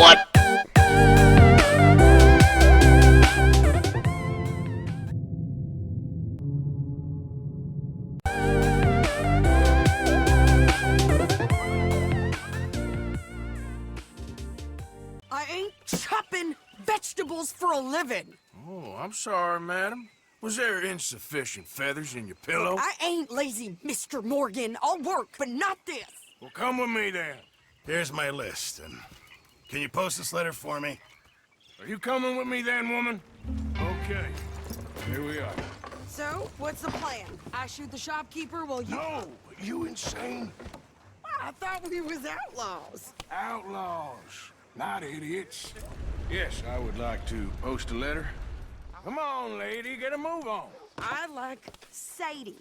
What? I ain't chopping vegetables for a living. Oh, I'm sorry, madam. Was there insufficient feathers in your pillow? I ain't lazy, Mr. Morgan. I'll work, but not this. Well, come with me then. Here's my list, and can you post this letter for me? Are you coming with me then, woman? Okay. Here we are. So, what's the plan? I shoot the shopkeeper while you... No! You insane? I thought we was outlaws. Outlaws, not idiots. Yes, I would like to post a letter. Come on, lady, get a move on. I like Sadie,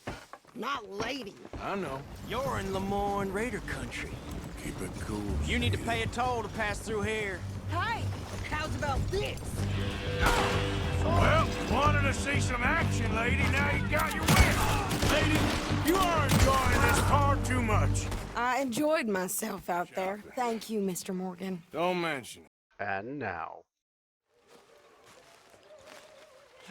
not lady. I know. You're in Lemoyne Raider country. Keep it cool. You need to pay a toll to pass through here. Hey, how's about this? Well, wanted to see some action, lady. Now you got your wish. Lady, you are enjoying this far too much. I enjoyed myself out there. Thank you, Mr. Morgan. Don't mention it. And now,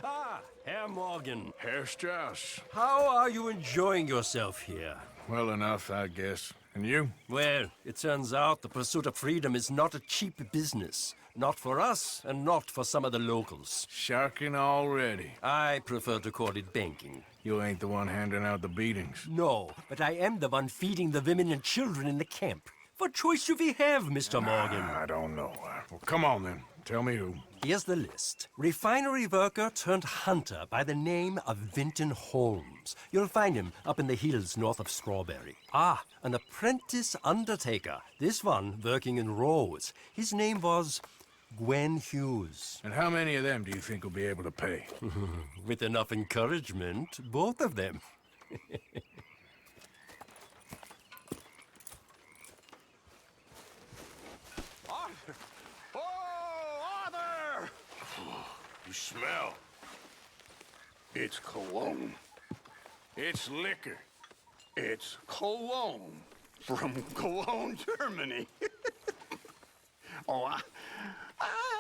Ah, Herr Morgan. Herr Strauss. How are you enjoying yourself here? Well enough, I guess. And you? Well, it turns out the pursuit of freedom is not a cheap business. Not for us, and not for some of the locals. Sharking already. I prefer to call it banking. You ain't the one handing out the beatings. No, but I am the one feeding the women and children in the camp. What choice do we have, Mr. Morgan? I don't know. Well, come on then. Tell me who. Here's the list. Refinery worker turned hunter by the name of Vinton Holmes. You'll find him up in the hills north of Strawberry. Ah, an apprentice undertaker. This one working in Rose. His name was Gwen Hughes. And how many of them do you think will be able to pay? With enough encouragement, both of them. Arthur! Oh, Arthur! You smell. It's cologne. It's liquor. It's cologne from Cologne, Germany. Oh,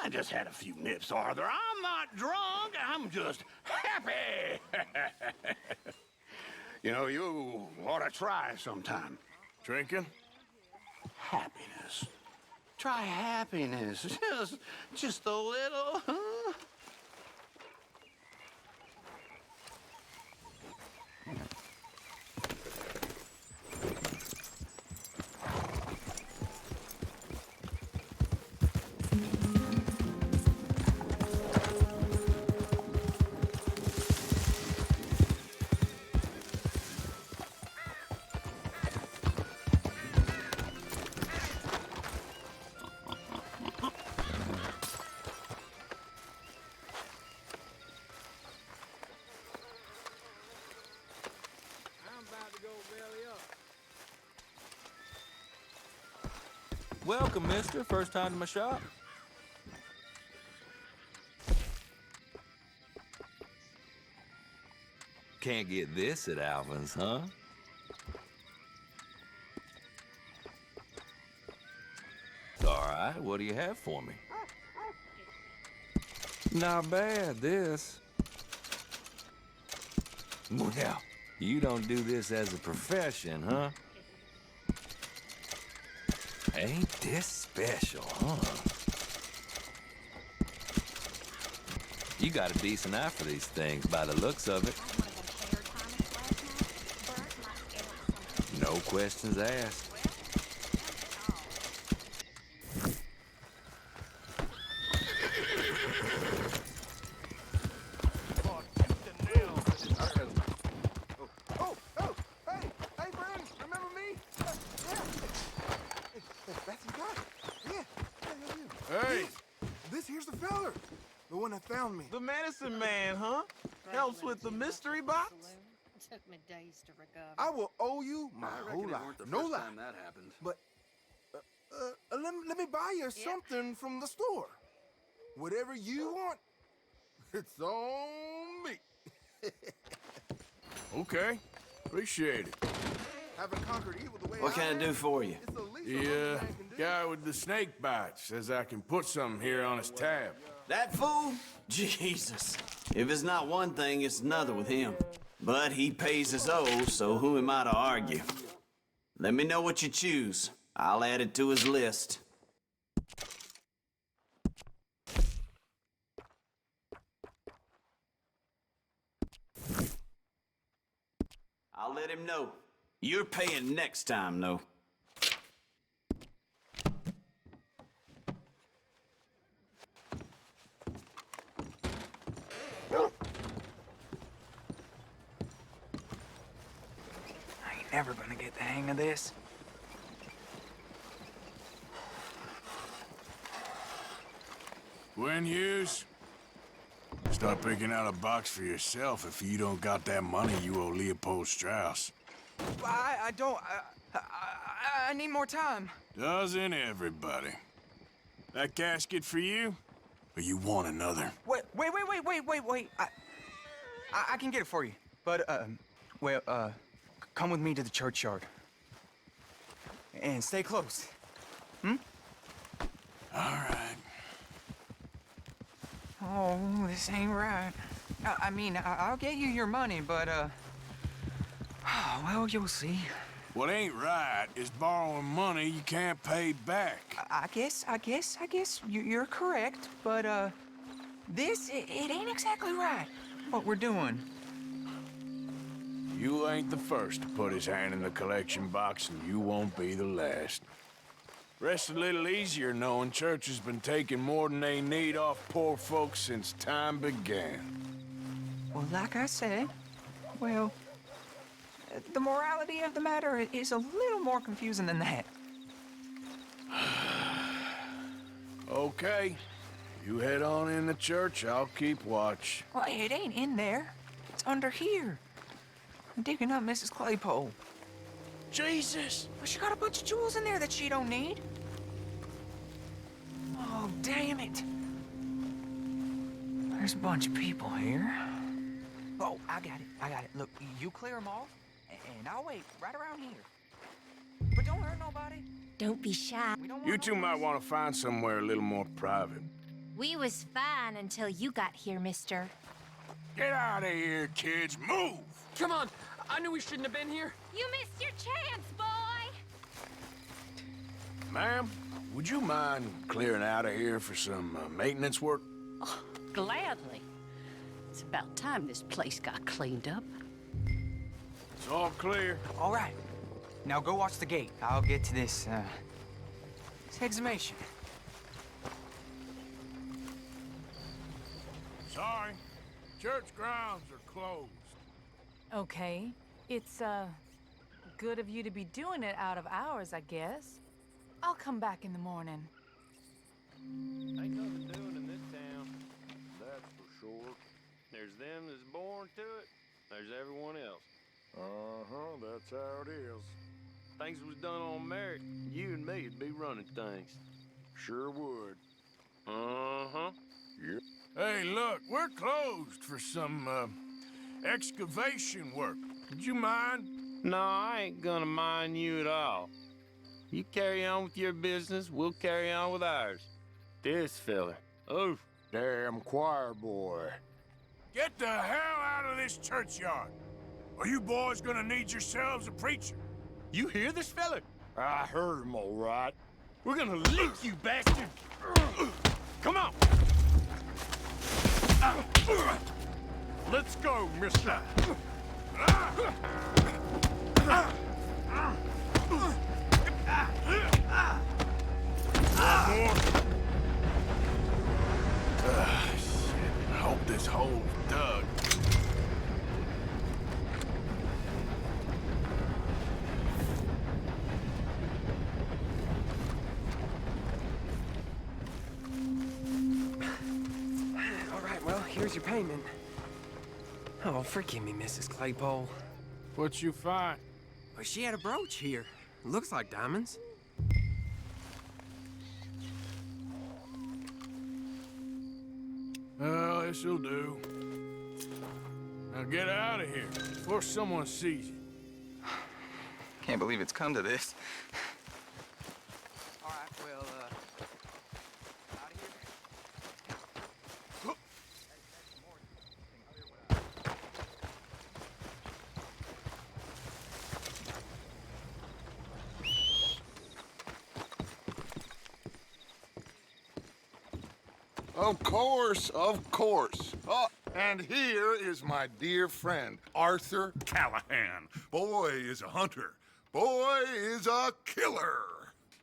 I just had a few nips, Arthur. I'm not drunk. I'm just happy. You know, you ought to try sometime. Drinking? Happiness. Try happiness. Just a little, huh? Welcome, mister. First time to my shop. Can't get this at Alvin's, huh? All right, what do you have for me? Not bad, this. Well, you don't do this as a profession, huh? Ain't this special, huh? You got a decent eye for these things by the looks of it. No questions asked. Hey! Here's the feller. The one that found me. The medicine man, huh? Helps with the mystery box? Took me days to recover. I will owe you my whole life. No lie. that happened. But let me buy you something from the store. Whatever you want, it's on me. Okay. Appreciate it. Haven't conquered evil the way What can I do for you? It's the least a The man can do. guy with the snake bite says I can put something here on his tab. That fool? Jesus. If it's not one thing, it's another with him. But he pays his owe, so who am I to argue? Let me know what you choose. I'll add it to his list. I'll let him know. You're paying next time, though. I ain't never gonna get the hang of this. Gwen Hughes, start picking out a box for yourself if you don't got that money you owe Leopold Strauss. I don't. I need more time. Doesn't everybody? That casket for you? Or you want another? Wait. I can get it for you. But, come with me to the churchyard. And stay close. All right. Oh, this ain't right. I mean, I'll get you your money, but, well, you'll see. What ain't right is borrowing money you can't pay back. I guess you're correct, but, it ain't exactly right, what we're doing. You ain't the first to put his hand in the collection box, and you won't be the last. Rests a little easier knowing church has been taking more than they need off poor folks since time began. Well, like I said, well, the morality of the matter is a little more confusing than that. Okay. You head on in the church, I'll keep watch. Well, it ain't in there. It's under here. I'm digging up Mrs. Claypole. Jesus! Well, she got a bunch of jewels in there that she don't need. Oh, damn it. There's a bunch of people here. Oh, I got it. Look, you clear them off, and I'll wait right around here. But don't hurt nobody. Don't be shy. We don't want You no two might mess. want to find somewhere a little more private. We was fine until you got here, mister. Get out of here, kids. Move! Come on! I knew we shouldn't have been here. You missed your chance, boy! Ma'am, would you mind clearing out of here for some maintenance work? Gladly. It's about time this place got cleaned up. It's all clear. All right. Now go watch the gate. I'll get to this exhumation. Sorry. Church grounds are closed. Okay. It's, good of you to be doing it out of hours, I guess. I'll come back in the morning. Ain't nothing doing in this town. That's for sure. There's them that's born to it. There's everyone else. That's how it is. Things was done on merit. You and me'd be running things. Sure would. Yep. Hey, look, we're closed for some, excavation work. Would you mind? No, I ain't gonna mind you at all. You carry on with your business, we'll carry on with ours. This fella. Oh, Damn choir boy. Get the hell out of this churchyard. Are you boys gonna need yourselves a preacher? you hear this fella? I heard him all right. We're gonna lick you, bastard! Come on! Let's go, mister. Shit. I hope this hole's dug. All right, well, here's your payment. Oh, forgive me, Mrs. Claypole. What you find? Well, she had a brooch here. Looks like diamonds. Well, this'll do. Now get out of here before someone sees you. Can't believe it's come to this. All right, well, out of here. Of course, of course. Oh, and here is my dear friend, Arthur Callahan. Boy is a hunter. Boy is a killer.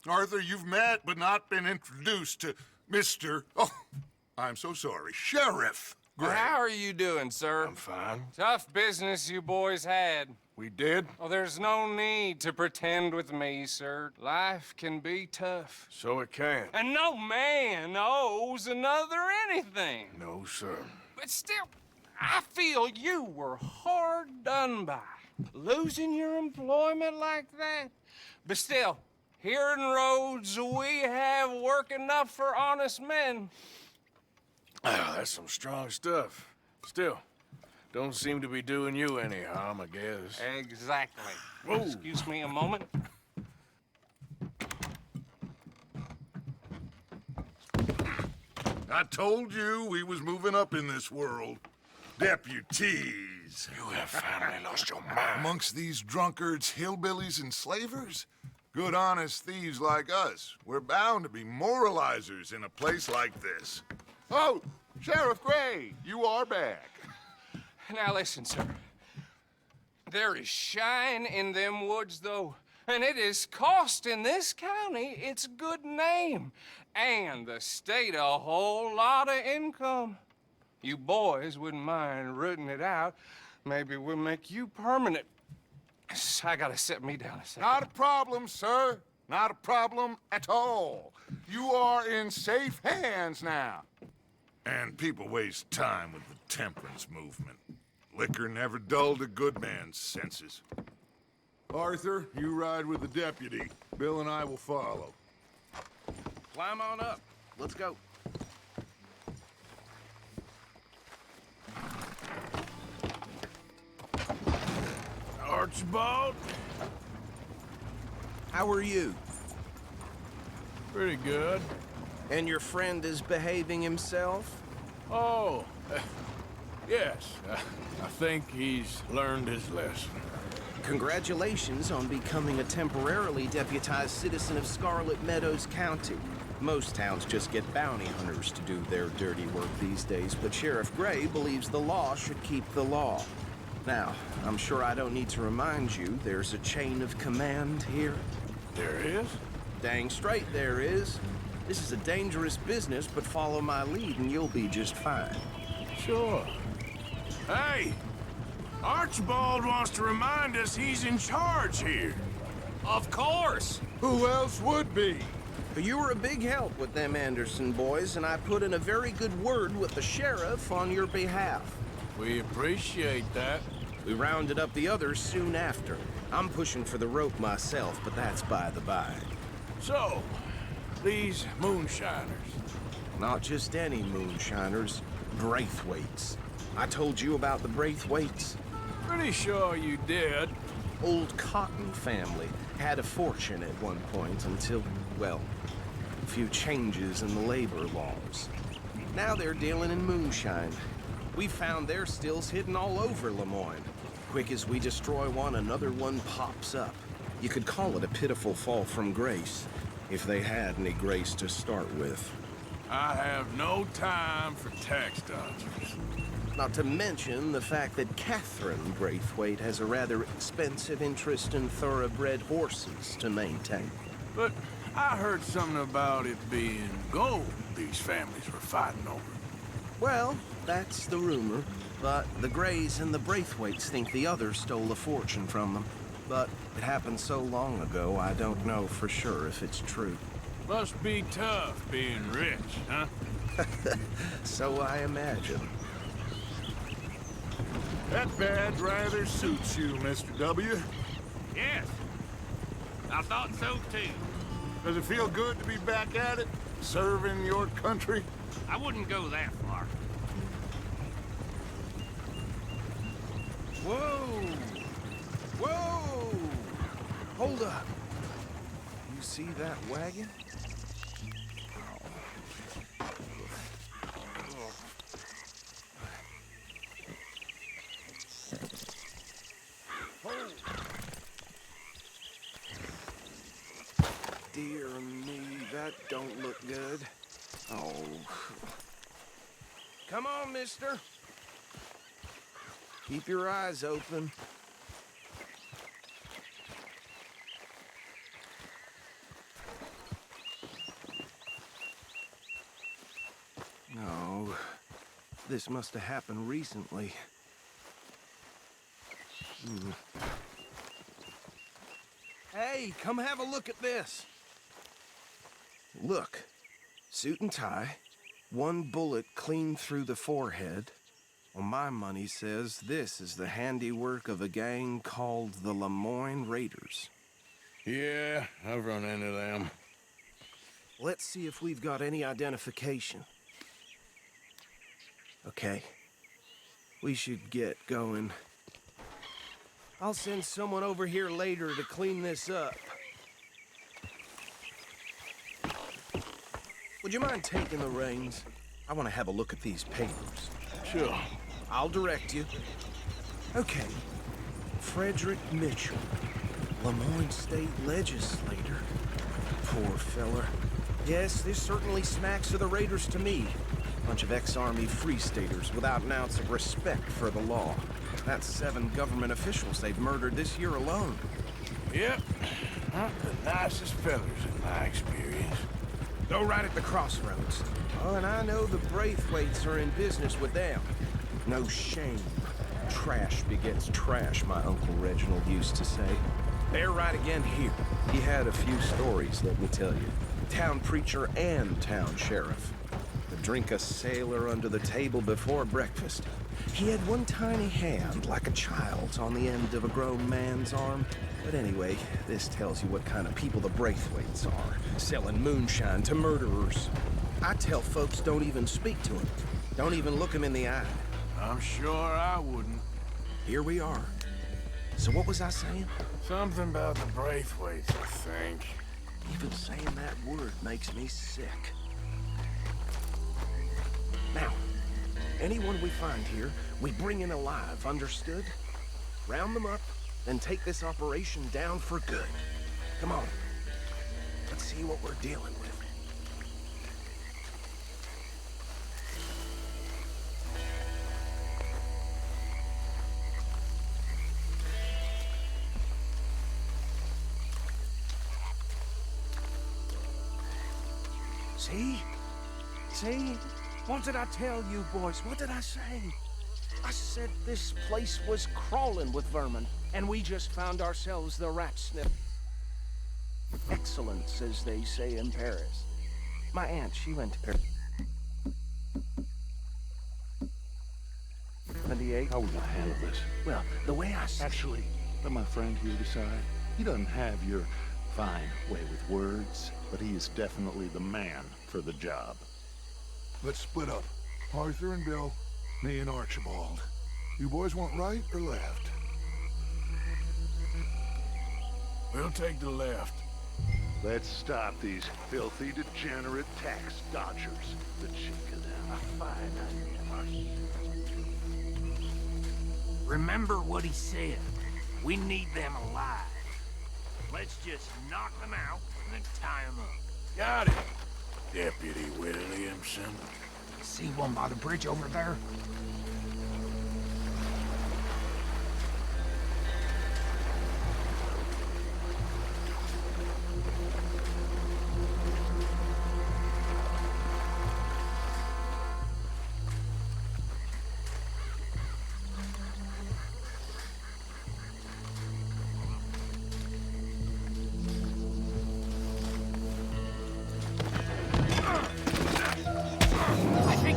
Arthur, you've met but not been introduced to Mr. Oh, I'm so sorry, Sheriff Gray. How are you doing, sir? I'm fine. Tough business you boys had. We did? Oh, there's no need to pretend with me, sir. Life can be tough. So it can. And no man owes another anything. No, sir. But still, I feel you were hard done by. Losing your employment like that. But still, here in Rhodes, we have work enough for honest men. Ah, that's some strong stuff. Still, don't seem to be doing you any harm, I guess. Exactly. Whoa. Excuse me a moment. I told you we was moving up in this world. Deputies. You have finally lost your mind. Amongst these drunkards, hillbillies, and slavers? Good, honest thieves like us. We're bound to be moralizers in a place like this. Oh, Sheriff Gray, you are back. Now listen, sir. There is shine in them woods, though, and it is costing this county its good name and the state a whole lot of income. You boys wouldn't mind rooting it out. Maybe we'll make you permanent. I gotta set me down a second. Not a problem, sir. Not a problem at all. You are in safe hands now. And people waste time with the temperance movement. Liquor never dulled a good man's senses. Arthur, you ride with the deputy. Bill and I will follow. Climb on up. Let's go. Archibald? How are you? Pretty good. And your friend is behaving himself? Oh, yes. I think he's learned his lesson. Congratulations on becoming a temporarily deputized citizen of Scarlet Meadows County. Most towns just get bounty hunters to do their dirty work these days, but Sheriff Gray believes the law should keep the law. Now, I'm sure I don't need to remind you there's a chain of command here. There is? Dang straight there is. This is a dangerous business, but follow my lead and you'll be just fine. Sure. Hey! Archibald wants to remind us he's in charge here. Of course! Who else would be? You were a big help with them Anderson boys, and I put in a very good word with the sheriff on your behalf. We appreciate that. We rounded up the others soon after. I'm pushing for the rope myself, but that's by the by. So, these moonshiners. Not just any moonshiners, Braithwaites. I told you about the Braithwaites? Pretty sure you did. Old Cotton family had a fortune at one point until, well, a few changes in the labor laws. Now they're dealing in moonshine. We found their stills hidden all over Lemoyne. Quick as we destroy one, another one pops up. You could call it a pitiful fall from grace, if they had any grace to start with. I have no time for tax dodgers. Not to mention the fact that Catherine Braithwaite has a rather expensive interest in thoroughbred horses to maintain. But I heard something about it being gold these families were fighting over. Well, that's the rumor. But the Grays and the Braithwaites think the others stole a fortune from them. But it happened so long ago, I don't know for sure if it's true. Must be tough being rich, huh? So I imagine. That badge rather suits you, Mr. W. Yes. I thought so, too. Does it feel good to be back at it? Serving your country? I wouldn't go that far. Whoa! Whoa! Hold up. You see that wagon? Dear me, that don't look good. Oh. Come on, mister. Keep your eyes open. No. This must have happened recently. Hey, come have a look at this. Look, suit and tie, one bullet clean through the forehead. Well, my money says this is the handiwork of a gang called the Lemoyne Raiders. Yeah, I've run into them. Let's see if we've got any identification. Okay, we should get going. I'll send someone over here later to clean this up. Would you mind taking the reins? I want to have a look at these papers. Sure. I'll direct you. Okay. Frederick Mitchell, Lemoyne State Legislator. Poor feller. Yes, this certainly smacks of the Raiders to me. Bunch of ex-Army Free Staters without an ounce of respect for the law. That's 7 government officials they've murdered this year alone. Yep. Not the nicest fellers in my experience. Go right at the crossroads. Oh, and I know the Braithwaites are in business with them. No shame. Trash begets trash, my Uncle Reginald used to say. They're right again here. He had a few stories, let me tell you. Town preacher and town sheriff. Would drink a sailor under the table before breakfast. He had one tiny hand, like a child's, on the end of a grown man's arm. But anyway, this tells you what kind of people the Braithwaites are, selling moonshine to murderers. I tell folks don't even speak to him. Don't even look him in the eye. I'm sure I wouldn't. Here we are. So what was I saying? Something about the Braithwaites, I think. Even saying that word makes me sick. Now, anyone we find here, we bring in alive, understood? Round them up, then take this operation down for good. Come on. Let's see what we're dealing with. See? See? What did I tell you, boys? What did I say? I said this place was crawling with vermin, and we just found ourselves the rat snip. Excellence, as they say in Paris. My aunt, she went to Paris. 78. How are we gonna handle this? Well, the way I see... Actually, let my friend here decide. He doesn't have your fine way with words, but he is definitely the man for the job. Let's split up. Arthur and Bill, me and Archibald. You boys want right or left? We'll take the left. Let's stop these filthy, degenerate tax dodgers. The cheek of them. A fine idea. Remember what he said. We need them alive. Let's just knock them out and then tie them up. Got it, Deputy Williamson. See one by the bridge over there?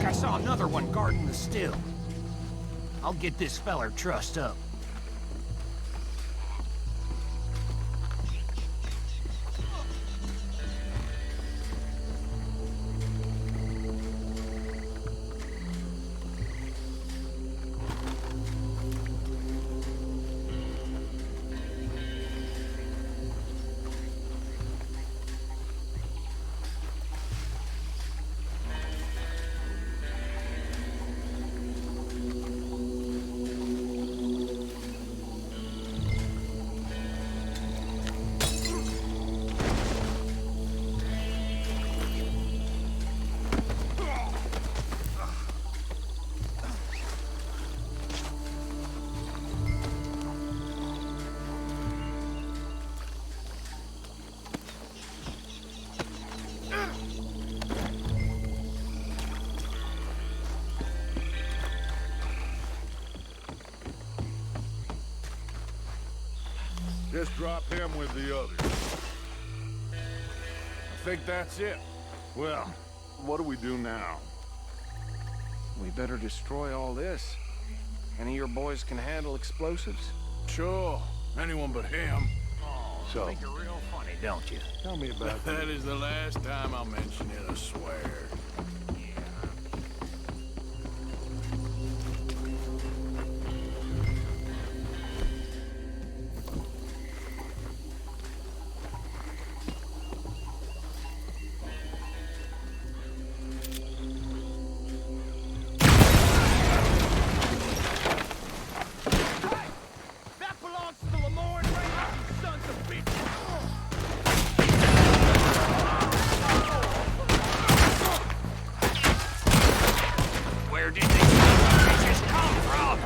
I saw another one guarding the still. I'll get this feller trussed up. just drop him with the others. I think that's it. Well, what do we do now? We better destroy all this. Any of your boys can handle explosives? Sure. Anyone but him. So, Think you're real funny, don't you? tell me about That is the last time I'll mention it, I swear. That belongs to the Lemoyne Rangers, you sons of bitches! Where did these bitches come from?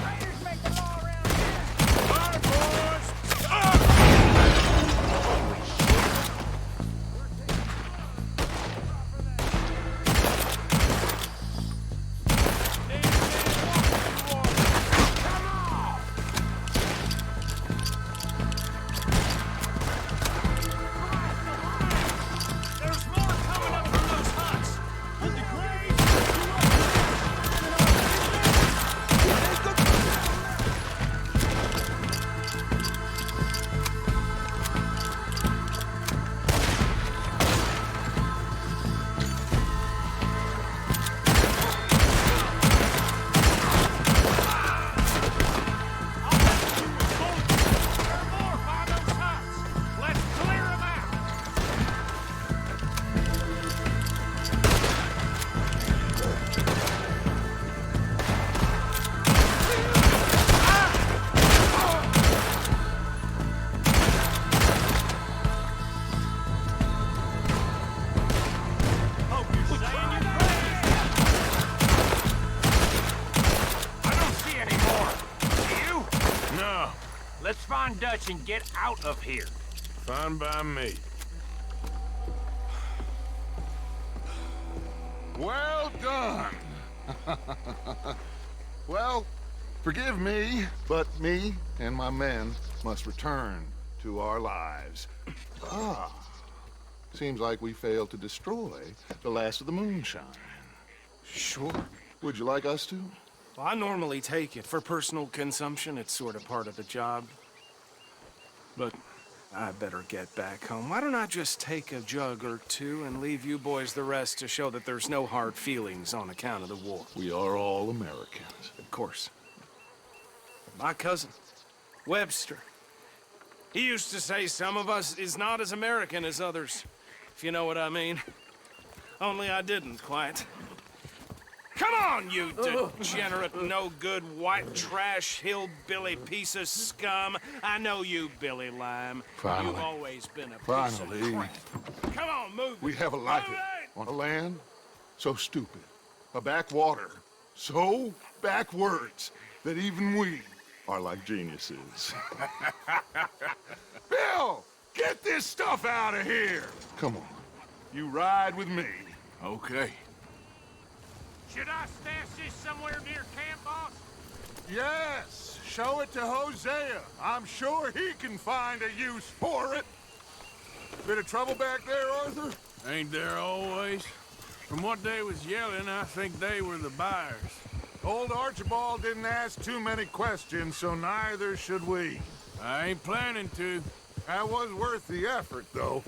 Raiders make the law around here! There's more coming up from those huts. And the Let's clear them out. I don't see any more. Do you? No. Let's find Dutch and get out of here. Fine by me. Well done. Well, forgive me, but me and my men must return to our lives. Ah, seems like we failed to destroy the last of the moonshine. Sure. Would you like us to? Well, I normally take it for personal consumption. It's sort of part of the job. But I better get back home. Why don't I just take a jug or two and leave you boys the rest to show that there's no hard feelings on account of the war? We are all Americans. Of course. My cousin, Webster, he used to say some of us is not as American as others, if you know what I mean. Only I didn't quite. Come on, you degenerate, no-good, white trash, hillbilly piece of scum. I know you, Billy Lime. Finally. You've always been a piece Finally. of crap. Come on, move We it. have a life Move it! on a land so stupid, a backwater so backwards that even we are like geniuses. Bill, get this stuff out of here! Come on, you ride with me. Okay. Should I stash this somewhere near camp, boss? Yes, show it to Hosea. I'm sure he can find a use for it. Bit of trouble back there, Arthur? Ain't there always? From what they was yelling, I think they were the buyers. Old Archibald didn't ask too many questions, so neither should we. I ain't planning to. That was worth the effort, though.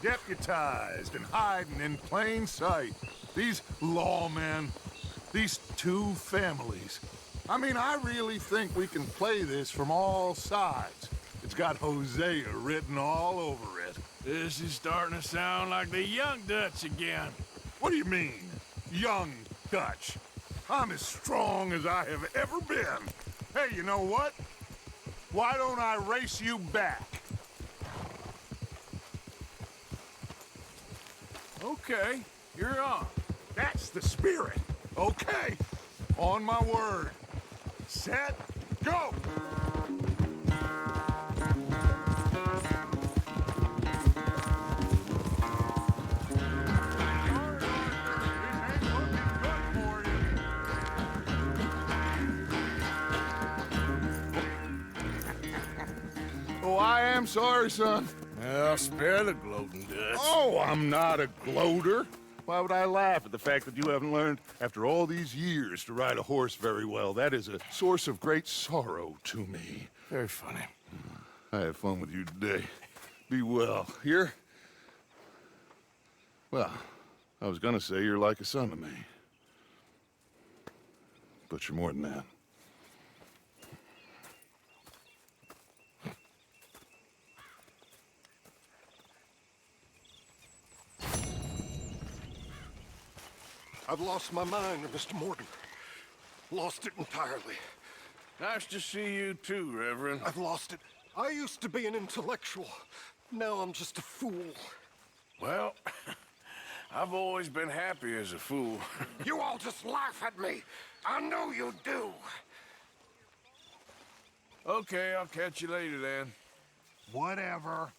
Deputized and hiding in plain sight. These lawmen, these two families. I mean, I really think we can play this from all sides. It's got Hosea written all over it. This is starting to sound like the young Dutch again. What do you mean, young Dutch? I'm as strong as I have ever been. Hey, you know what? Why don't I race you back? Okay, you're on. That's the spirit. Okay, on my word. Set, go! Oh, I am sorry, son. Well, spare the gloating, Dutch. Oh, I'm not a gloater. Why would I laugh at the fact that you haven't learned, after all these years, to ride a horse very well? That is a source of great sorrow to me. Very funny. I had fun with you today. Be well. Here? Well, I was gonna say you're like a son to me. But you're more than that. I've lost my mind, Mr. Morgan. Lost it entirely. Nice to see you too, Reverend. I've lost it. I used to be an intellectual. Now I'm just a fool. Well, I've always been happy as a fool. You all just laugh at me. I know you do. Okay, I'll catch you later then. Whatever.